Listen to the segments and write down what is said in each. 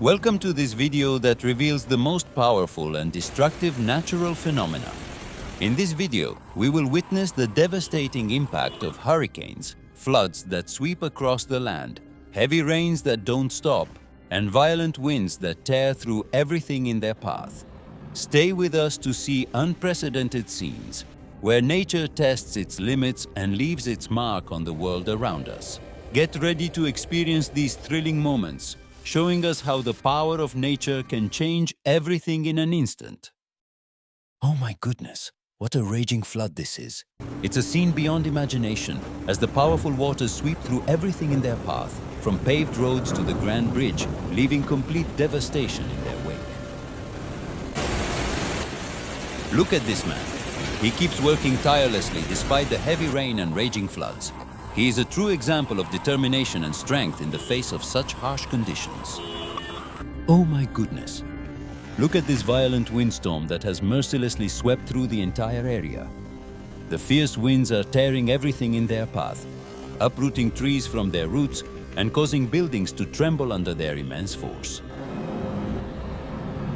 Welcome to this video that reveals the most powerful and destructive natural phenomena. In this video, we will witness the devastating impact of hurricanes, floods that sweep across the land, heavy rains that don't stop, and violent winds that tear through everything in their path. Stay with us to see unprecedented scenes, where nature tests its limits and leaves its mark on the world around us. Get ready to experience these thrilling moments, showing us how the power of nature can change everything in an instant. Oh my goodness, what a raging flood this is. It's a scene beyond imagination, as the powerful waters sweep through everything in their path, from paved roads to the Grand Bridge, leaving complete devastation in their wake. Look at this man. He keeps working tirelessly despite the heavy rain and raging floods. He is a true example of determination and strength in the face of such harsh conditions. Oh my goodness! Look at this violent windstorm that has mercilessly swept through the entire area. The fierce winds are tearing everything in their path, uprooting trees from their roots and causing buildings to tremble under their immense force.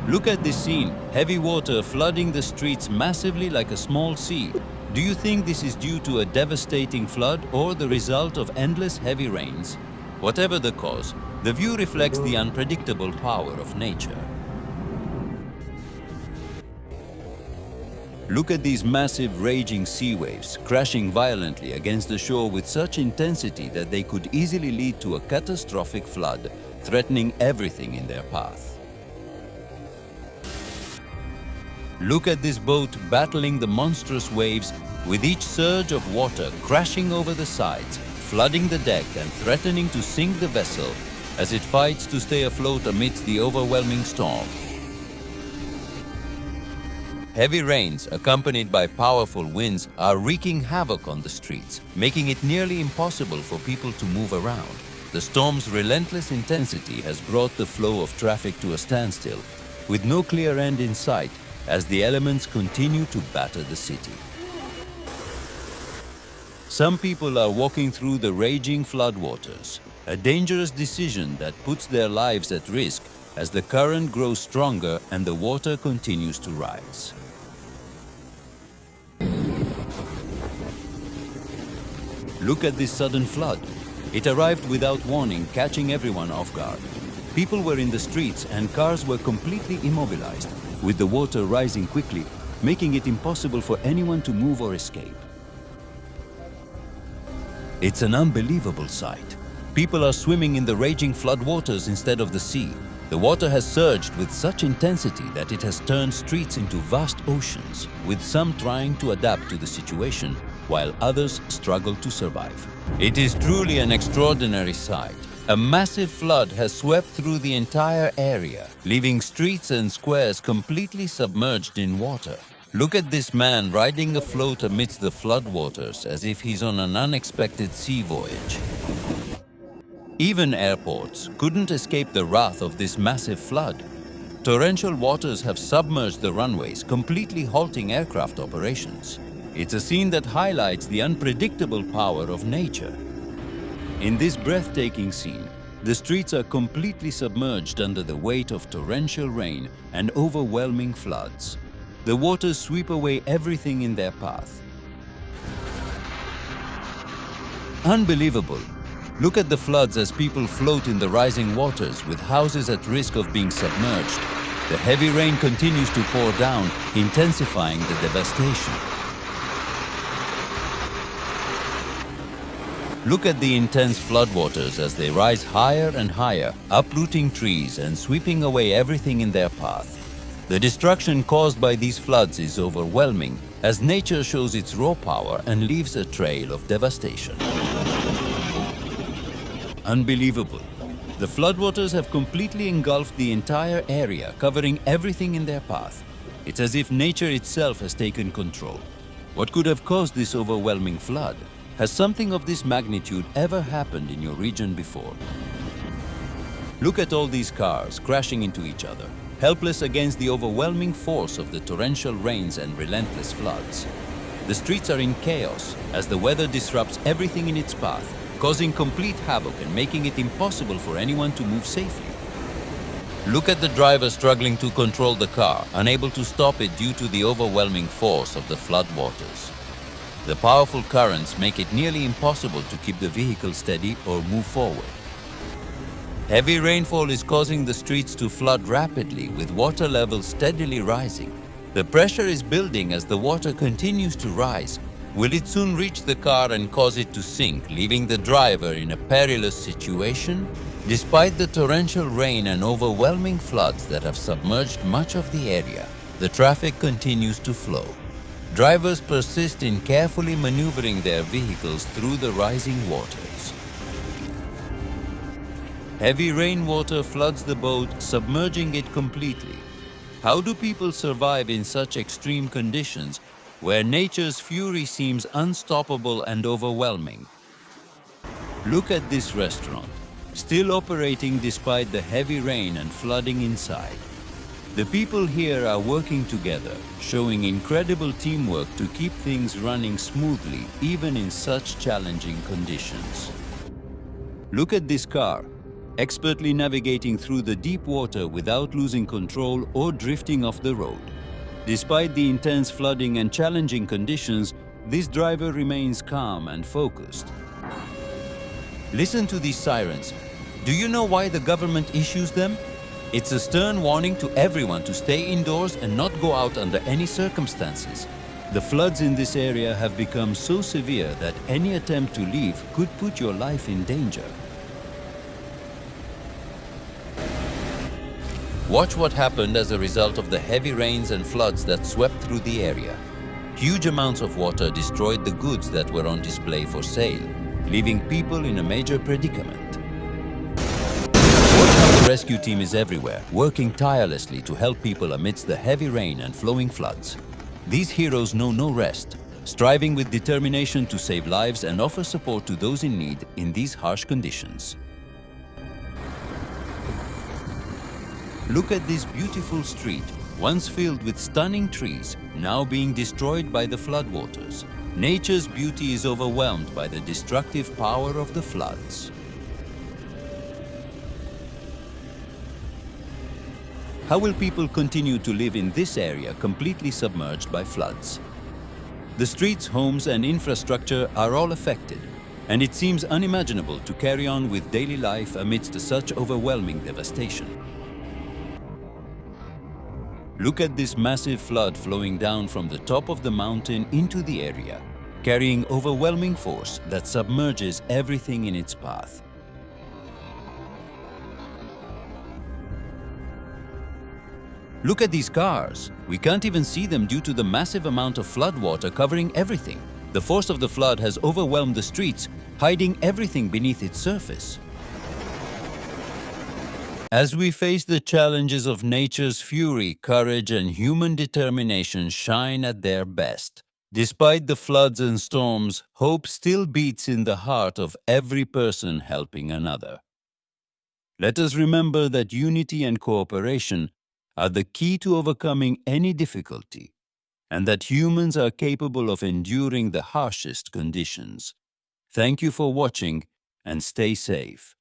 Look at this scene, heavy water flooding the streets massively like a small sea. Do you think this is due to a devastating flood or the result of endless heavy rains? Whatever the cause, the view reflects the unpredictable power of nature. Look at these massive raging sea waves crashing violently against the shore with such intensity that they could easily lead to a catastrophic flood, threatening everything in their path. Look at this boat battling the monstrous waves, with each surge of water crashing over the sides, flooding the deck and threatening to sink the vessel as it fights to stay afloat amidst the overwhelming storm. Heavy rains, accompanied by powerful winds, are wreaking havoc on the streets, making it nearly impossible for people to move around. The storm's relentless intensity has brought the flow of traffic to a standstill, with no clear end in sight, as the elements continue to batter the city. Some people are walking through the raging floodwaters, a dangerous decision that puts their lives at risk as the current grows stronger and the water continues to rise. Look at this sudden flood. It arrived without warning, catching everyone off guard. People were in the streets and cars were completely immobilized, with the water rising quickly, making it impossible for anyone to move or escape. It's an unbelievable sight. People are swimming in the raging floodwaters instead of the sea. The water has surged with such intensity that it has turned streets into vast oceans, with some trying to adapt to the situation, while others struggle to survive. It is truly an extraordinary sight. A massive flood has swept through the entire area, leaving streets and squares completely submerged in water. Look at this man riding afloat amidst the floodwaters as if he's on an unexpected sea voyage. Even airports couldn't escape the wrath of this massive flood. Torrential waters have submerged the runways, completely halting aircraft operations. It's a scene that highlights the unpredictable power of nature. In this breathtaking scene, the streets are completely submerged under the weight of torrential rain and overwhelming floods. The waters sweep away everything in their path. Unbelievable! Look at the floods as people float in the rising waters, with houses at risk of being submerged. The heavy rain continues to pour down, intensifying the devastation. Look at the intense floodwaters as they rise higher and higher, uprooting trees and sweeping away everything in their path. The destruction caused by these floods is overwhelming, as nature shows its raw power and leaves a trail of devastation. Unbelievable! The floodwaters have completely engulfed the entire area, covering everything in their path. It's as if nature itself has taken control. What could have caused this overwhelming flood? Has something of this magnitude ever happened in your region before? Look at all these cars crashing into each other, helpless against the overwhelming force of the torrential rains and relentless floods. The streets are in chaos as the weather disrupts everything in its path, causing complete havoc and making it impossible for anyone to move safely. Look at the driver struggling to control the car, unable to stop it due to the overwhelming force of the floodwaters. The powerful currents make it nearly impossible to keep the vehicle steady or move forward. Heavy rainfall is causing the streets to flood rapidly, with water levels steadily rising. The pressure is building as the water continues to rise. Will it soon reach the car and cause it to sink, leaving the driver in a perilous situation? Despite the torrential rain and overwhelming floods that have submerged much of the area, the traffic continues to flow. Drivers persist in carefully maneuvering their vehicles through the rising waters. Heavy rainwater floods the boat, submerging it completely. How do people survive in such extreme conditions, where nature's fury seems unstoppable and overwhelming? Look at this restaurant, still operating despite the heavy rain and flooding inside. The people here are working together, showing incredible teamwork to keep things running smoothly even in such challenging conditions. Look at this car, expertly navigating through the deep water without losing control or drifting off the road. Despite the intense flooding and challenging conditions, this driver remains calm and focused. Listen to these sirens. Do you know why the government issues them? It's a stern warning to everyone to stay indoors and not go out under any circumstances. The floods in this area have become so severe that any attempt to leave could put your life in danger. Watch what happened as a result of the heavy rains and floods that swept through the area. Huge amounts of water destroyed the goods that were on display for sale, leaving people in a major predicament. Watch how the rescue team is everywhere, working tirelessly to help people amidst the heavy rain and flowing floods. These heroes know no rest, striving with determination to save lives and offer support to those in need in these harsh conditions. Look at this beautiful street, once filled with stunning trees, now being destroyed by the floodwaters. Nature's beauty is overwhelmed by the destructive power of the floods. How will people continue to live in this area completely submerged by floods? The streets, homes, and infrastructure are all affected, and it seems unimaginable to carry on with daily life amidst such overwhelming devastation. Look at this massive flood flowing down from the top of the mountain into the area, carrying overwhelming force that submerges everything in its path. Look at these cars. We can't even see them due to the massive amount of flood water covering everything. The force of the flood has overwhelmed the streets, hiding everything beneath its surface. As we face the challenges of nature's fury, courage and human determination shine at their best. Despite the floods and storms, hope still beats in the heart of every person helping another. Let us remember that unity and cooperation are the key to overcoming any difficulty, and that humans are capable of enduring the harshest conditions. Thank you for watching and stay safe.